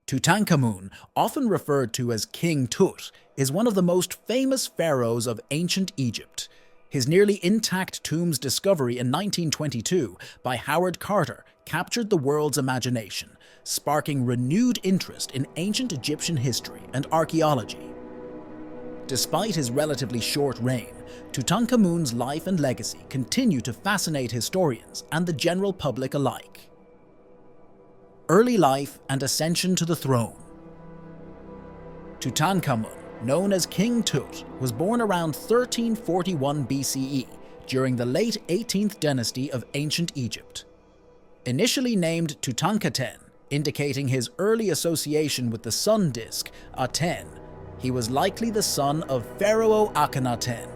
Tutankhamun, often referred to as King Tut, is one of the most famous pharaohs of ancient Egypt. His nearly intact tomb's discovery in 1922 by Howard Carter captured the world's imagination, sparking renewed interest in ancient Egyptian history and archaeology. Despite his relatively short reign, Tutankhamun's life and legacy continue to fascinate historians and the general public alike. Early life and ascension to the throne. Tutankhamun, known as King Tut, was born around 1341 BCE during the late 18th Dynasty of ancient Egypt. Initially named Tutankhaten, indicating his early association with the sun disk, Aten, he was likely the son of Pharaoh Akhenaten,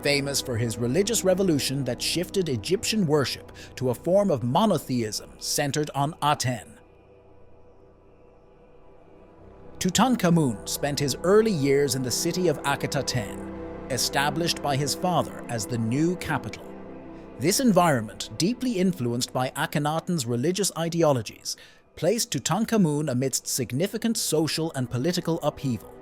famous for his religious revolution that shifted Egyptian worship to a form of monotheism centered on Aten. Tutankhamun spent his early years in the city of Akhenaten, established by his father as the new capital. This environment, deeply influenced by Akhenaten's religious ideologies, placed Tutankhamun amidst significant social and political upheaval.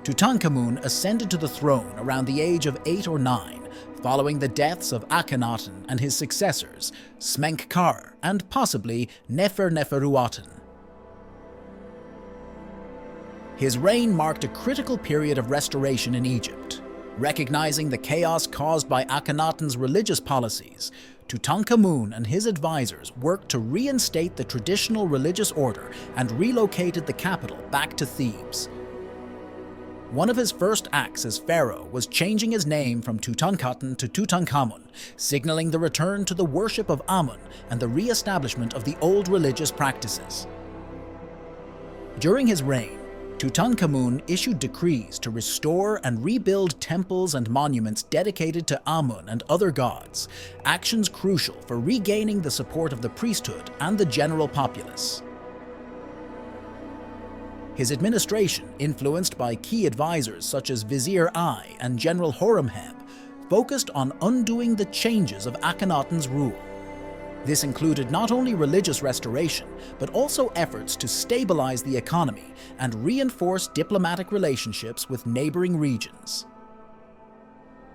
Tutankhamun ascended to the throne around the age of 8 or 9, following the deaths of Akhenaten and his successors, Smenkhkare and possibly Neferuaten. His reign marked a critical period of restoration in Egypt. Recognizing the chaos caused by Akhenaten's religious policies, Tutankhamun and his advisors worked to reinstate the traditional religious order and relocated the capital back to Thebes. One of his first acts as pharaoh was changing his name from Tutankhaten to Tutankhamun, signaling the return to the worship of Amun and the re-establishment of the old religious practices. During his reign, Tutankhamun issued decrees to restore and rebuild temples and monuments dedicated to Amun and other gods, actions crucial for regaining the support of the priesthood and the general populace. His administration, influenced by key advisors such as Vizier I and General Horemheb, focused on undoing the changes of Akhenaten's rule. This included not only religious restoration, but also efforts to stabilize the economy and reinforce diplomatic relationships with neighboring regions.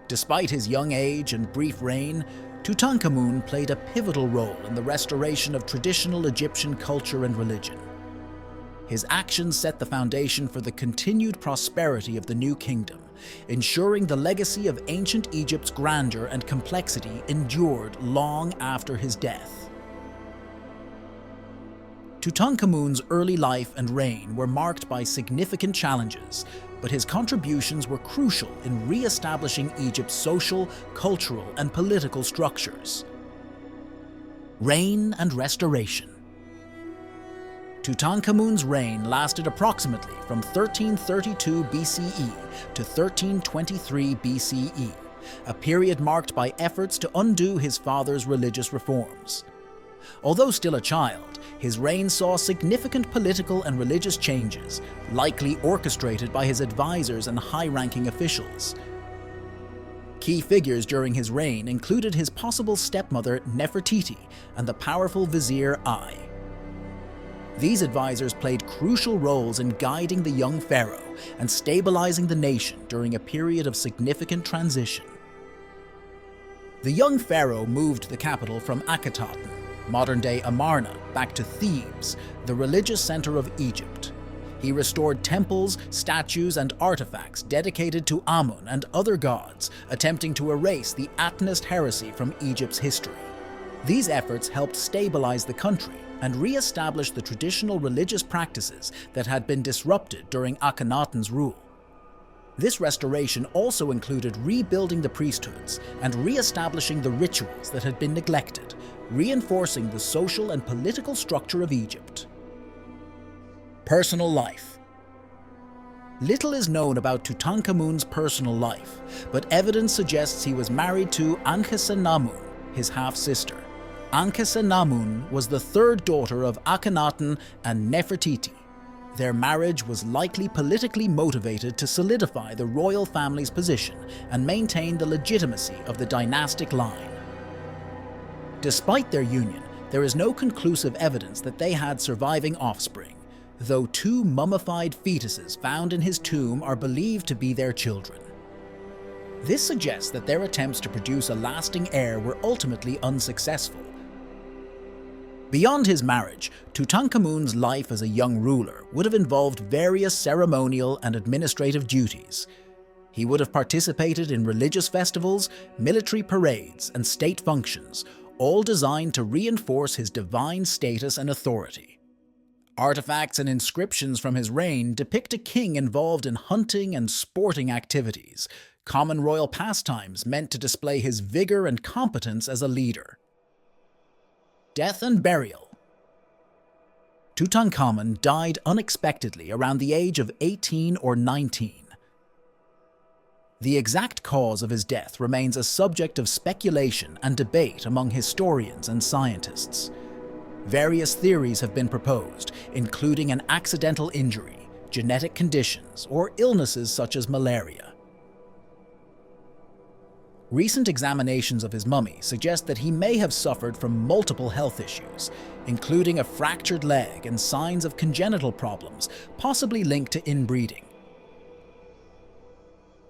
Despite his young age and brief reign, Tutankhamun played a pivotal role in the restoration of traditional Egyptian culture and religion. His actions set the foundation for the continued prosperity of the new kingdom, ensuring the legacy of ancient Egypt's grandeur and complexity endured long after his death. Tutankhamun's early life and reign were marked by significant challenges, but his contributions were crucial in re-establishing Egypt's social, cultural, and political structures. Reign and restoration. Tutankhamun's reign lasted approximately from 1332 BCE to 1323 BCE, a period marked by efforts to undo his father's religious reforms. Although still a child, his reign saw significant political and religious changes, likely orchestrated by his advisors and high-ranking officials. Key figures during his reign included his possible stepmother Nefertiti and the powerful Vizier I. These advisors played crucial roles in guiding the young pharaoh and stabilizing the nation during a period of significant transition. The young pharaoh moved the capital from Akhenaten, modern-day Amarna, back to Thebes, the religious center of Egypt. He restored temples, statues, and artifacts dedicated to Amun and other gods, attempting to erase the Atenist heresy from Egypt's history. These efforts helped stabilize the country and re-establish the traditional religious practices that had been disrupted during Akhenaten's rule. This restoration also included rebuilding the priesthoods and re-establishing the rituals that had been neglected, reinforcing the social and political structure of Egypt. Personal life. Little is known about Tutankhamun's personal life, but evidence suggests he was married to Ankhesenamun, his half-sister. Ankhesenamun was the third daughter of Akhenaten and Nefertiti. Their marriage was likely politically motivated to solidify the royal family's position and maintain the legitimacy of the dynastic line. Despite their union, there is no conclusive evidence that they had surviving offspring, though 2 mummified fetuses found in his tomb are believed to be their children. This suggests that their attempts to produce a lasting heir were ultimately unsuccessful. Beyond his marriage, Tutankhamun's life as a young ruler would have involved various ceremonial and administrative duties. He would have participated in religious festivals, military parades, and state functions, all designed to reinforce his divine status and authority. Artifacts and inscriptions from his reign depict a king involved in hunting and sporting activities, common royal pastimes meant to display his vigor and competence as a leader. Death and burial. Tutankhamen died unexpectedly around the age of 18 or 19. The exact cause of his death remains a subject of speculation and debate among historians and scientists. Various theories have been proposed, including an accidental injury, genetic conditions, or illnesses such as malaria. Recent examinations of his mummy suggest that he may have suffered from multiple health issues, including a fractured leg and signs of congenital problems, possibly linked to inbreeding.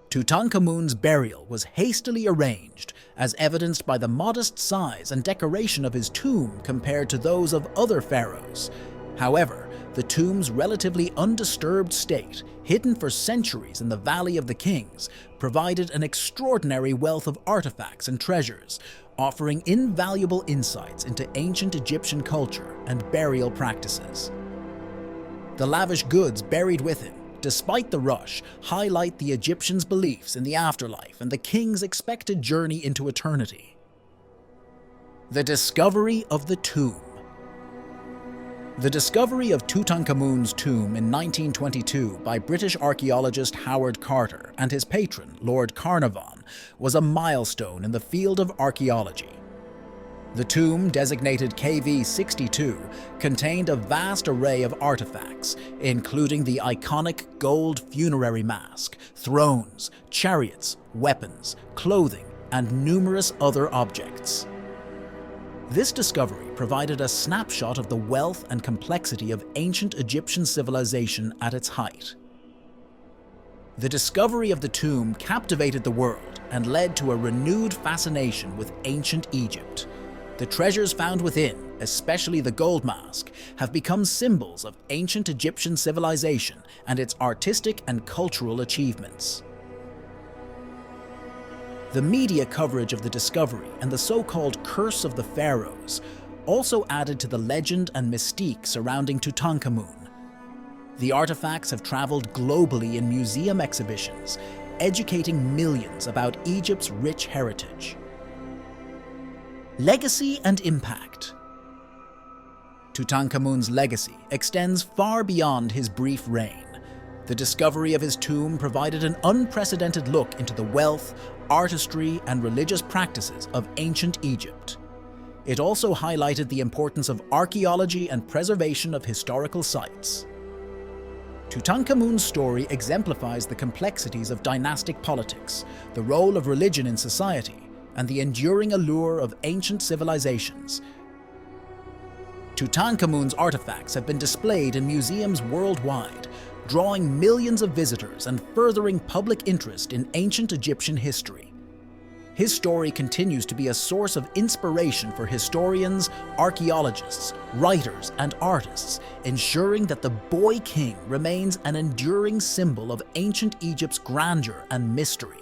Tutankhamun's burial was hastily arranged, as evidenced by the modest size and decoration of his tomb compared to those of other pharaohs. However, the tomb's relatively undisturbed state, hidden for centuries in the Valley of the Kings, provided an extraordinary wealth of artifacts and treasures, offering invaluable insights into ancient Egyptian culture and burial practices. The lavish goods buried with him, despite the rush, highlight the Egyptians' beliefs in the afterlife and the king's expected journey into eternity. The discovery of the tomb. The discovery of Tutankhamun's tomb in 1922 by British archaeologist Howard Carter and his patron, Lord Carnarvon, was a milestone in the field of archaeology. The tomb, designated KV-62, contained a vast array of artifacts, including the iconic gold funerary mask, thrones, chariots, weapons, clothing, and numerous other objects. This discovery provided a snapshot of the wealth and complexity of ancient Egyptian civilization at its height. The discovery of the tomb captivated the world and led to a renewed fascination with ancient Egypt. The treasures found within, especially the gold mask, have become symbols of ancient Egyptian civilization and its artistic and cultural achievements. The media coverage of the discovery and the so-called Curse of the Pharaohs also added to the legend and mystique surrounding Tutankhamun. The artifacts have traveled globally in museum exhibitions, educating millions about Egypt's rich heritage. Legacy and impact. Tutankhamun's legacy extends far beyond his brief reign. The discovery of his tomb provided an unprecedented look into the wealth, artistry, and religious practices of ancient Egypt. It also highlighted the importance of archaeology and preservation of historical sites. Tutankhamun's story exemplifies the complexities of dynastic politics, the role of religion in society, and the enduring allure of ancient civilizations. Tutankhamun's artifacts have been displayed in museums worldwide, drawing millions of visitors and furthering public interest in ancient Egyptian history. His story continues to be a source of inspiration for historians, archaeologists, writers, and artists, ensuring that the Boy King remains an enduring symbol of ancient Egypt's grandeur and mystery.